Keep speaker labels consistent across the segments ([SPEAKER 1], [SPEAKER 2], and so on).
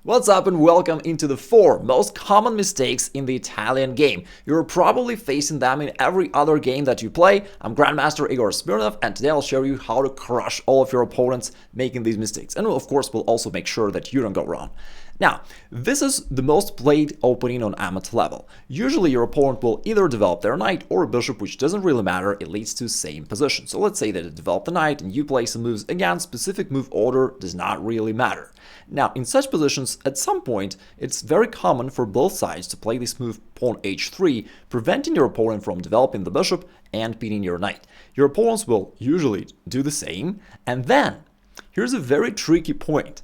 [SPEAKER 1] What's up and welcome into the 4 most common mistakes in the Italian game. You're probably facing them in every other game that you play. I'm Grandmaster Igor Smirnov, and today I'll show you how to crush all of your opponents making these mistakes. And of course, we'll also make sure that you don't go wrong. Now, this is the most played opening on amateur level. Usually your opponent will either develop their knight or a bishop, which doesn't really matter, it leads to same position. So let's say that it developed the knight and you play some moves. Again, specific move order does not really matter. Now, in such positions, at some point, it's very common for both sides to play this move pawn h3, preventing your opponent from developing the bishop and beating your knight. Your opponents will usually do the same, and then, here's a very tricky point.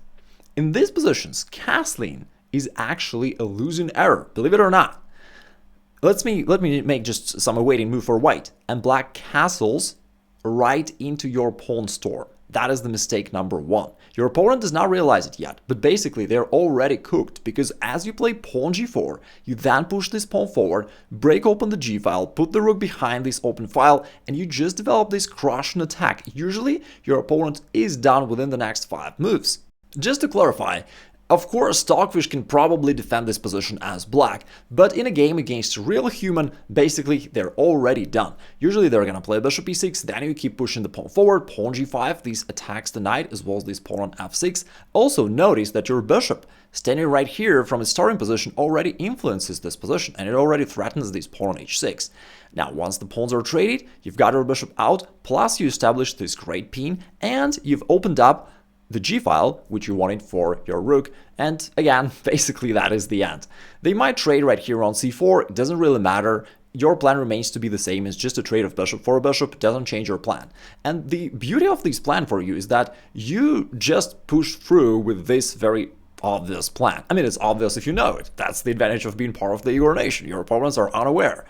[SPEAKER 1] In these positions, castling is actually a losing error, believe it or not. Let me make just some awaiting move for white, and black castles right into your pawn store. That is the mistake number 1. Your opponent does not realize it yet, but basically they're already cooked, because as you play pawn g4, you then push this pawn forward, break open the g-file, put the rook behind this open file, and you just develop this crushing attack. Usually, your opponent is done within the next 5 moves. Just to clarify, of course, Stockfish can probably defend this position as black, but in a game against a real human, basically they're already done. Usually they're gonna play bishop e6, then you keep pushing the pawn forward, pawn g5, this attacks the knight as well as this pawn on f6. Also notice that your bishop, standing right here from its starting position, already influences this position, and it already threatens this pawn on h6. Now, once the pawns are traded, you've got your bishop out, plus you establish this great pin, and you've opened up the g-file, which you wanted for your rook, and again, basically that is the end. They might trade right here on c4, it doesn't really matter. Your plan remains to be the same, it's just a trade of bishop for a bishop, doesn't change your plan. And the beauty of this plan for you is that you just push through with this very obvious plan. I mean, it's obvious if you know it. That's the advantage of being part of the Igor Nation. Your opponents are unaware.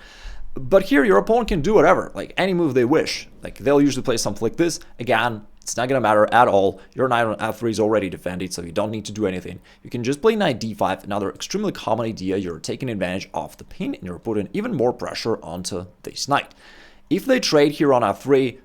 [SPEAKER 1] But here, your opponent can do whatever, like any move they wish. Like, they'll usually play something like this. Again, it's not gonna matter at all. Your knight on f3 is already defended, so you don't need to do anything. You can just play knight d5, another extremely common idea. You're taking advantage of the pin, and you're putting even more pressure onto this knight. If they trade here on f3,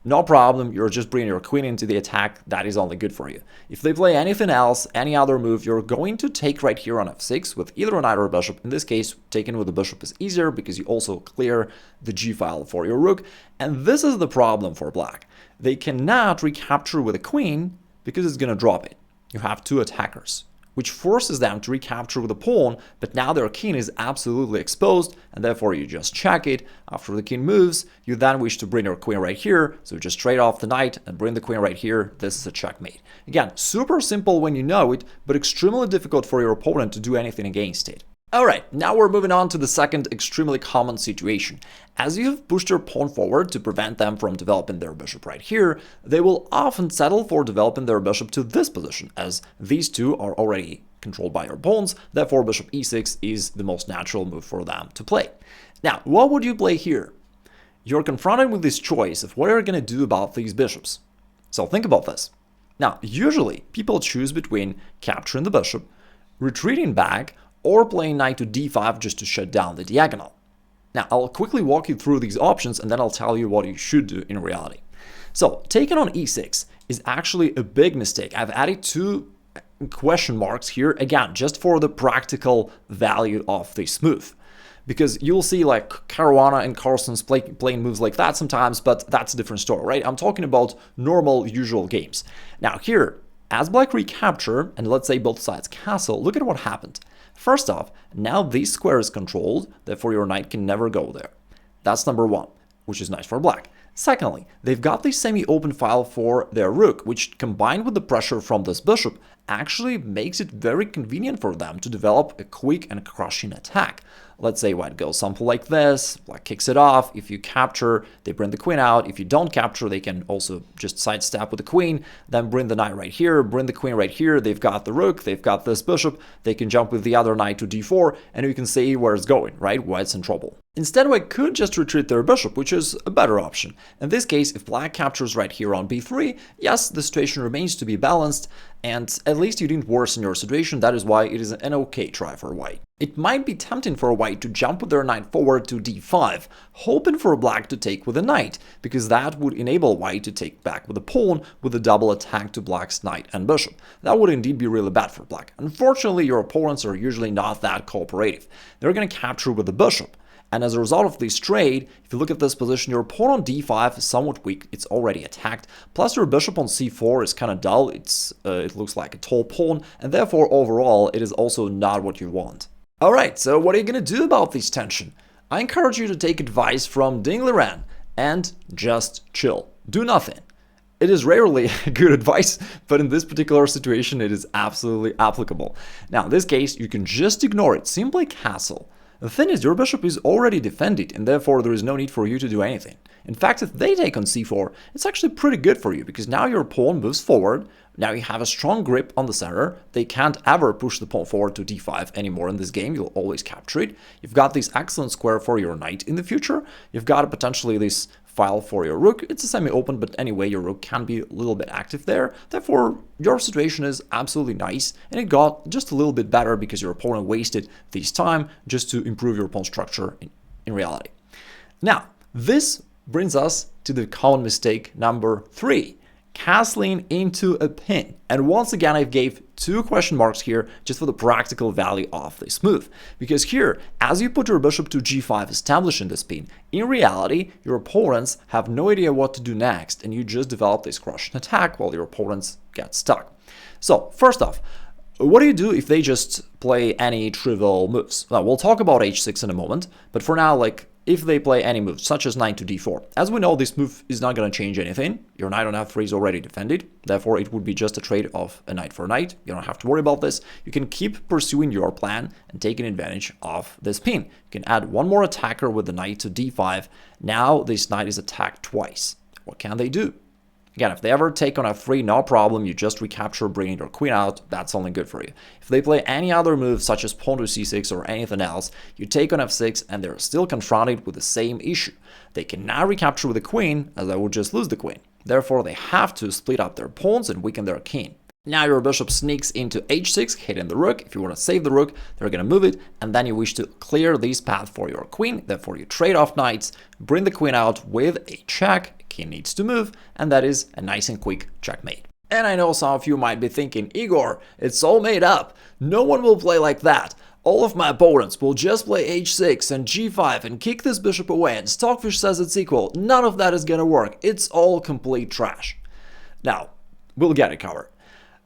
[SPEAKER 1] no problem, you're just bringing your queen into the attack, that is only good for you. If they play anything else, any other move, you're going to take right here on f6 with either a knight or a bishop. In this case, taking with the bishop is easier because you also clear the g-file for your rook. And this is the problem for black. They cannot recapture with a queen because it's going to drop it. You have 2 attackers, which forces them to recapture with a pawn, but now their king is absolutely exposed, and therefore you just check it. After the king moves, you then wish to bring your queen right here, so just trade off the knight and bring the queen right here. This is a checkmate. Again, super simple when you know it, but extremely difficult for your opponent to do anything against it. Alright, now we're moving on to the second extremely common situation. As you have pushed your pawn forward to prevent them from developing their bishop right here, they will often settle for developing their bishop to this position, as these two are already controlled by your pawns, therefore bishop e6 is the most natural move for them to play. Now, what would you play here? You're confronted with this choice of what you're going to do about these bishops. So think about this. Now, usually people choose between capturing the bishop, retreating back, or playing knight to d5 just to shut down the diagonal. Now, I'll quickly walk you through these options and then I'll tell you what you should do in reality. So, taking on e6 is actually a big mistake. I've added 2 question marks here, again, just for the practical value of this move. Because you'll see like Caruana and Carson's playing moves like that sometimes, but that's a different story, right? I'm talking about normal, usual games. Now here, as black recapture, and let's say both sides castle, look at what happened. First off, now this square is controlled, therefore your knight can never go there. That's number 1, which is nice for black. Secondly, they've got this semi-open file for their rook, which combined with the pressure from this bishop actually makes it very convenient for them to develop a quick and crushing attack. Let's say white goes something like this, black kicks it off. If you capture, they bring the queen out. If you don't capture, they can also just sidestep with the queen, then bring the knight right here, bring the queen right here. They've got the rook, they've got this bishop, they can jump with the other knight to d4, and you can see where it's going, right? White's in trouble. Instead, white could just retreat their bishop, which is a better option. In this case, if black captures right here on b3, yes, the situation remains to be balanced, and at least you didn't worsen your situation. That is why it is an okay try for white. It might be tempting for white to jump with their knight forward to d5, hoping for black to take with a knight, because that would enable white to take back with a pawn with a double attack to black's knight and bishop. That would indeed be really bad for black. Unfortunately, your opponents are usually not that cooperative. They're going to capture with the bishop. And as a result of this trade, if you look at this position, your pawn on d5 is somewhat weak. It's already attacked. Plus, your bishop on c4 is kind of dull. It looks like a tall pawn, and therefore, overall, it is also not what you want. All right, so what are you going to do about this tension? I encourage you to take advice from Ding Liren and just chill. Do nothing. It is rarely good advice, but in this particular situation, it is absolutely applicable. Now, in this case, you can just ignore it. Simply castle. The thing is, your bishop is already defended, and therefore there is no need for you to do anything. In fact, if they take on c4, it's actually pretty good for you, because now your pawn moves forward, now you have a strong grip on the center, they can't ever push the pawn forward to d5 anymore in this game, you'll always capture it. You've got this excellent square for your knight in the future, you've got potentially this file for your rook. It's a semi-open, but anyway, your rook can be a little bit active there. Therefore, your situation is absolutely nice, and it got just a little bit better because your opponent wasted this time just to improve your pawn structure in reality. Now, this brings us to the common mistake number 3. Castling into a pin. And once again, I gave 2 question marks here just for the practical value of this move. Because here, as you put your bishop to g5 establishing this pin, in reality, your opponents have no idea what to do next, and you just develop this crushing attack while your opponents get stuck. So, first off, what do you do if they just play any trivial moves? Well, we'll talk about h6 in a moment, but for now, if they play any moves, such as knight to d4. As we know, this move is not going to change anything. Your knight on f3 is already defended. Therefore, it would be just a trade of a knight for a knight. You don't have to worry about this. You can keep pursuing your plan and taking advantage of this pin. You can add one more attacker with the knight to d5. Now, this knight is attacked twice. What can they do? Again, if they ever take on f3, no problem, you just recapture, bringing your queen out, that's only good for you. If they play any other move, such as pawn to c6 or anything else, you take on f6 and they're still confronted with the same issue. They cannot recapture with the queen, as they would just lose the queen. Therefore, they have to split up their pawns and weaken their king. Now your bishop sneaks into h6, hitting the rook. If you want to save the rook, they're going to move it, and then you wish to clear this path for your queen. Therefore, you trade off knights, bring the queen out with a check. King needs to move, and that is a nice and quick checkmate. And I know some of you might be thinking, Igor, it's all made up. No one will play like that. All of my opponents will just play h6 and g5 and kick this bishop away, and Stockfish says it's equal. None of that is going to work. It's all complete trash. Now, we'll get it covered.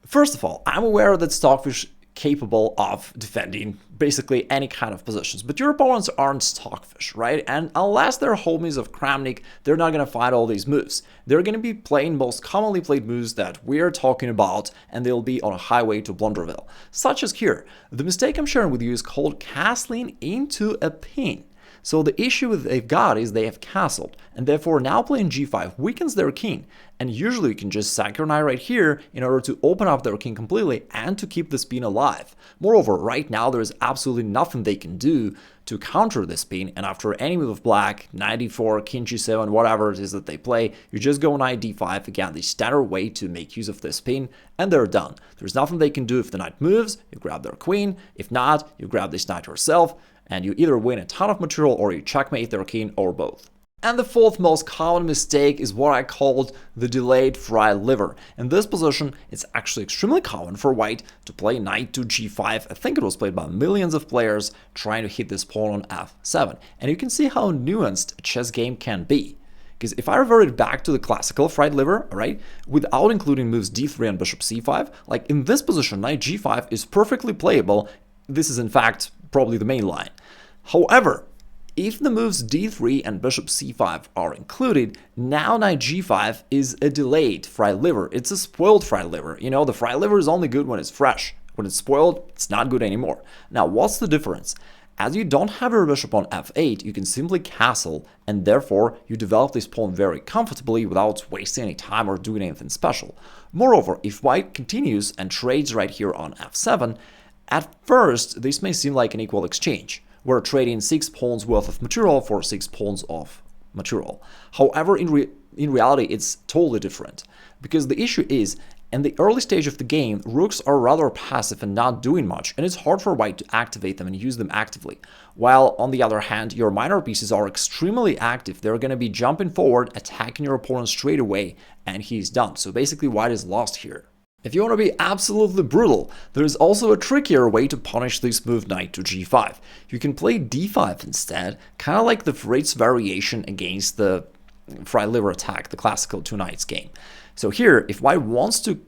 [SPEAKER 1] First of all, I'm aware that Stockfish capable of defending basically any kind of positions, but your opponents aren't Stockfish, right? And unless they're homies of Kramnik, they're not going to find all these moves. They're going to be playing most commonly played moves that we're talking about, and they'll be on a highway to Blunderville, such as here. The mistake I'm sharing with you is called castling into a pin. So the issue they've got is they have castled, and therefore now playing g5 weakens their king, and usually you can just sack your knight right here in order to open up their king completely and to keep the spin alive. Moreover, right now there is absolutely nothing they can do to counter this spin, and after any move of black, knight d4, king g7, whatever it is that they play, you just go knight d5, again the standard way to make use of this spin, and they're done. There's nothing they can do. If the knight moves, you grab their queen. If not, you grab this knight yourself, and you either win a ton of material or you checkmate their king, or both. And the fourth most common mistake is what I called the delayed fried liver. In this position, it's actually extremely common for white to play knight to g5. I think it was played by millions of players trying to hit this pawn on f7. And you can see how nuanced a chess game can be. Because if I reverted back to the classical fried liver, right, without including moves d3 and bishop c5, like in this position, knight g5 is perfectly playable. This is in fact probably the main line. However, if the moves d3 and bishop c5 are included, now knight g5 is a delayed fried liver. It's a spoiled fried liver. You know, the fried liver is only good when it's fresh. When it's spoiled, it's not good anymore. Now, what's the difference? As you don't have your bishop on f8, you can simply castle, and therefore you develop this pawn very comfortably without wasting any time or doing anything special. Moreover, if white continues and trades right here on f7, at first this may seem like an equal exchange. we're trading 6 pawns worth of material for 6 pawns of material. However, in reality, it's totally different, because the issue is, in the early stage of the game, rooks are rather passive and not doing much, and it's hard for white to activate them and use them actively. While, on the other hand, your minor pieces are extremely active. They're going to be jumping forward, attacking your opponent straight away, and he's done. So basically, white is lost here. If you want to be absolutely brutal, there is also a trickier way to punish this move knight to g5. You can play d5 instead, kind of like the Fritz variation against the fried liver attack, the classical two knights game. So here, if white wants to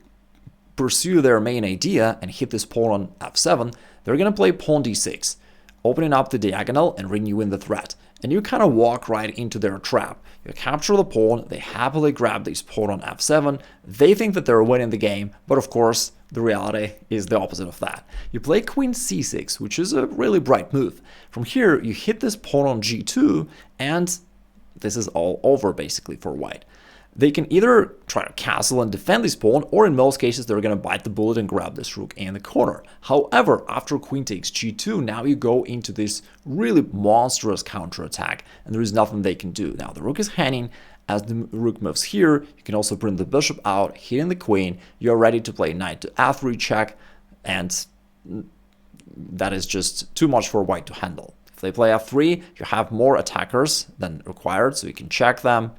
[SPEAKER 1] pursue their main idea and hit this pawn on f7, they're going to play pawn d6, opening up the diagonal and renewing the threat. And you kind of walk right into their trap. You capture the pawn, they happily grab this pawn on f7, they think that they're winning the game, but of course, the reality is the opposite of that. You play queen c6, which is a really bright move. From here, you hit this pawn on g2, and this is all over basically for white. They can either try to castle and defend this pawn, or in most cases they're going to bite the bullet and grab this rook in the corner. However, after queen takes g2, now you go into this really monstrous counterattack, and there is nothing they can do. Now the rook is hanging. As the rook moves here, you can also bring the bishop out, hitting the queen. You're ready to play knight to f3 check, and that is just too much for white to handle. If they play f3, you have more attackers than required, so you can check them.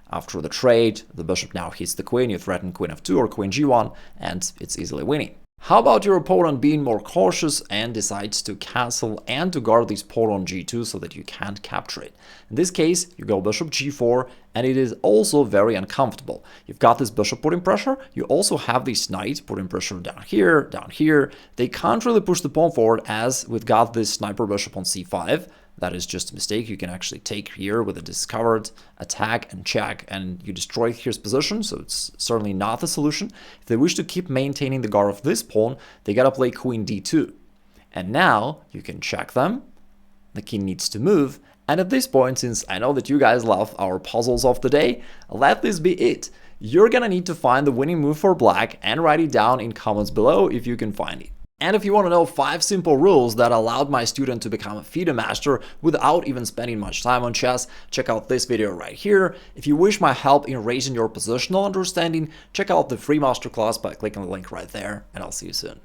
[SPEAKER 1] After the trade, the bishop now hits the queen, you threaten queen f2 or queen g1, and it's easily winning. How about your opponent being more cautious and decides to castle and to guard this pawn on g2 so that you can't capture it? In this case, you go bishop g4, and it is also very uncomfortable. You've got this bishop putting pressure, you also have this knight putting pressure down here, down here. They can't really push the pawn forward, as we've got this sniper bishop on c5. That is just a mistake. You can actually take here with a discovered attack and check, and you destroy here's position, so it's certainly not the solution. If they wish to keep maintaining the guard of this pawn, they gotta play queen d2. And now you can check them. The king needs to move, and at this point, since I know that you guys love our puzzles of the day, let this be it. You're gonna need to find the winning move for black and write it down in comments below if you can find it. And if you want to know 5 simple rules that allowed my student to become a FIDE master without even spending much time on chess, check out this video right here. If you wish my help in raising your positional understanding, check out the free masterclass by clicking the link right there, and I'll see you soon.